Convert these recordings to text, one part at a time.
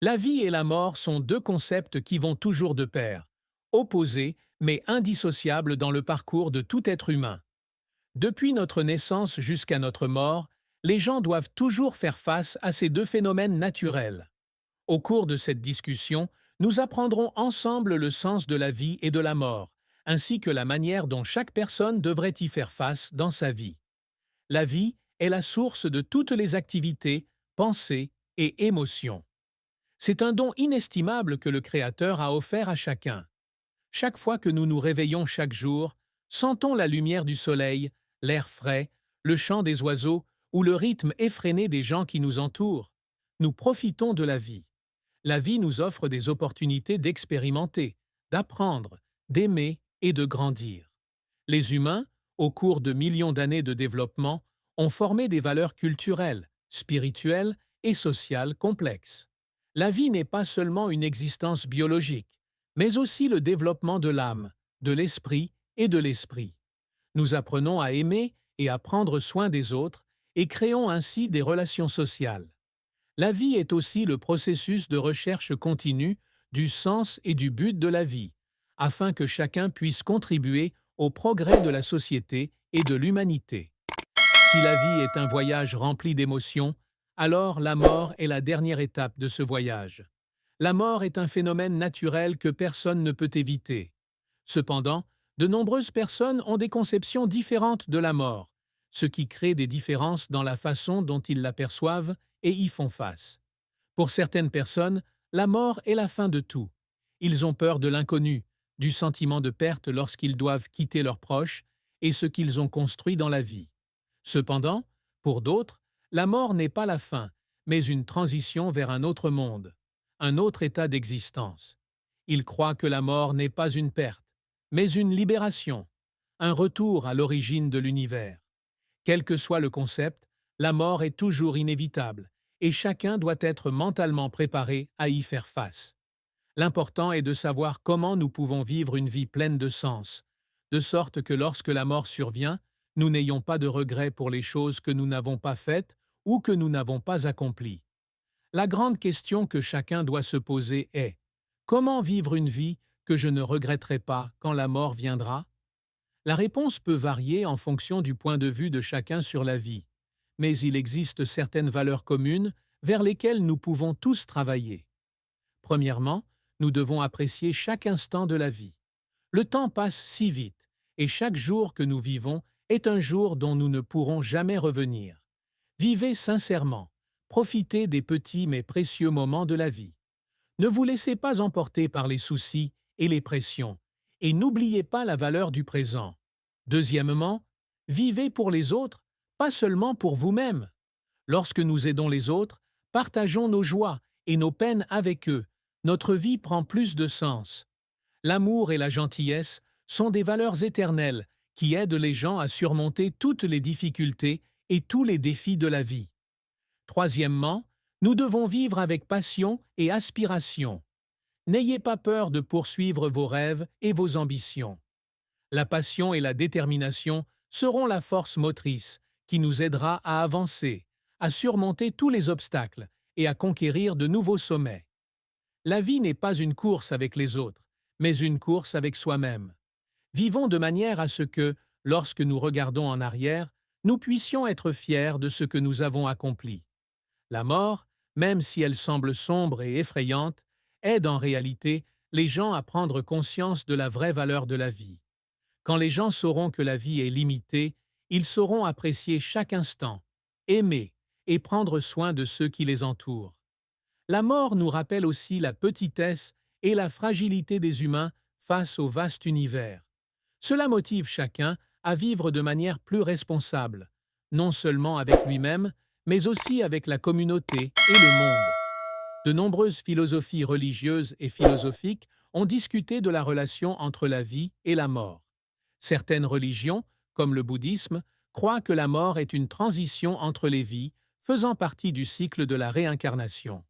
La vie et la mort sont deux concepts qui vont toujours de pair, opposés mais indissociables dans le parcours de tout être humain. Depuis notre naissance jusqu'à notre mort, les gens doivent toujours faire face à ces deux phénomènes naturels. Au cours de cette discussion, nous apprendrons ensemble le sens de la vie et de la mort, ainsi que la manière dont chaque personne devrait y faire face dans sa vie. La vie est la source de toutes les activités, pensées et émotions. C'est un don inestimable que le Créateur a offert à chacun. Chaque fois que nous nous réveillons chaque jour, sentons la lumière du soleil, l'air frais, le chant des oiseaux ou le rythme effréné des gens qui nous entourent. Nous profitons de la vie. La vie nous offre des opportunités d'expérimenter, d'apprendre, d'aimer et de grandir. Les humains, au cours de millions d'années de développement, ont formé des valeurs culturelles, spirituelles et sociales complexes. La vie n'est pas seulement une existence biologique, mais aussi le développement de l'âme, de l'esprit et de l'esprit. Nous apprenons à aimer et à prendre soin des autres et créons ainsi des relations sociales. La vie est aussi le processus de recherche continue du sens et du but de la vie, afin que chacun puisse contribuer au progrès de la société et de l'humanité. Si la vie est un voyage rempli d'émotions, alors la mort est la dernière étape de ce voyage. La mort est un phénomène naturel que personne ne peut éviter. Cependant, de nombreuses personnes ont des conceptions différentes de la mort, ce qui crée des différences dans la façon dont ils l'aperçoivent et y font face. Pour certaines personnes, la mort est la fin de tout. Ils ont peur de l'inconnu, du sentiment de perte lorsqu'ils doivent quitter leurs proches et ce qu'ils ont construit dans la vie. Cependant, pour d'autres, la mort n'est pas la fin, mais une transition vers un autre monde, un autre état d'existence. Ils croient que la mort n'est pas une perte, mais une libération, un retour à l'origine de l'univers. Quel que soit le concept, la mort est toujours inévitable, et chacun doit être mentalement préparé à y faire face. L'important est de savoir comment nous pouvons vivre une vie pleine de sens, de sorte que lorsque la mort survient, nous n'ayons pas de regrets pour les choses que nous n'avons pas faites ou que nous n'avons pas accomplies. La grande question que chacun doit se poser est: comment vivre une vie que je ne regretterai pas quand la mort viendra? La réponse peut varier en fonction du point de vue de chacun sur la vie, mais il existe certaines valeurs communes vers lesquelles nous pouvons tous travailler. Premièrement, nous devons apprécier chaque instant de la vie. Le temps passe si vite, et chaque jour que nous vivons est un jour dont nous ne pourrons jamais revenir. Vivez sincèrement, profitez des petits mais précieux moments de la vie. Ne vous laissez pas emporter par les soucis et les pressions, et n'oubliez pas la valeur du présent. Deuxièmement, vivez pour les autres, pas seulement pour vous-même. Lorsque nous aidons les autres, partageons nos joies et nos peines avec eux. Notre vie prend plus de sens. L'amour et la gentillesse sont des valeurs éternelles qui aident les gens à surmonter toutes les difficultés et tous les défis de la vie. Troisièmement, nous devons vivre avec passion et aspiration. N'ayez pas peur de poursuivre vos rêves et vos ambitions. La passion et la détermination seront la force motrice qui nous aidera à avancer, à surmonter tous les obstacles et à conquérir de nouveaux sommets. La vie n'est pas une course avec les autres, mais une course avec soi-même. Vivons de manière à ce que, lorsque nous regardons en arrière, nous puissions être fiers de ce que nous avons accompli. La mort, même si elle semble sombre et effrayante, aide en réalité les gens à prendre conscience de la vraie valeur de la vie. Quand les gens sauront que la vie est limitée, ils sauront apprécier chaque instant, aimer et prendre soin de ceux qui les entourent. La mort nous rappelle aussi la petitesse et la fragilité des humains face au vaste univers. Cela motive chacun à vivre de manière plus responsable, non seulement avec lui-même, mais aussi avec la communauté et le monde. De nombreuses philosophies religieuses et philosophiques ont discuté de la relation entre la vie et la mort. Certaines religions, comme le bouddhisme, croient que la mort est une transition entre les vies, faisant partie du cycle de la réincarnation.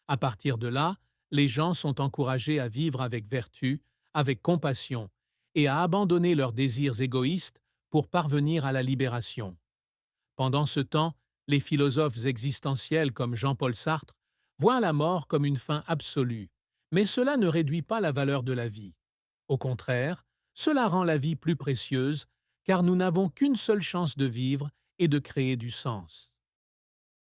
À partir de là, les gens sont encouragés à vivre avec vertu, avec compassion, et à abandonner leurs désirs égoïstes pour parvenir à la libération. Pendant ce temps, les philosophes existentiels comme Jean-Paul Sartre voient la mort comme une fin absolue, mais cela ne réduit pas la valeur de la vie. Au contraire, cela rend la vie plus précieuse, car nous n'avons qu'une seule chance de vivre et de créer du sens.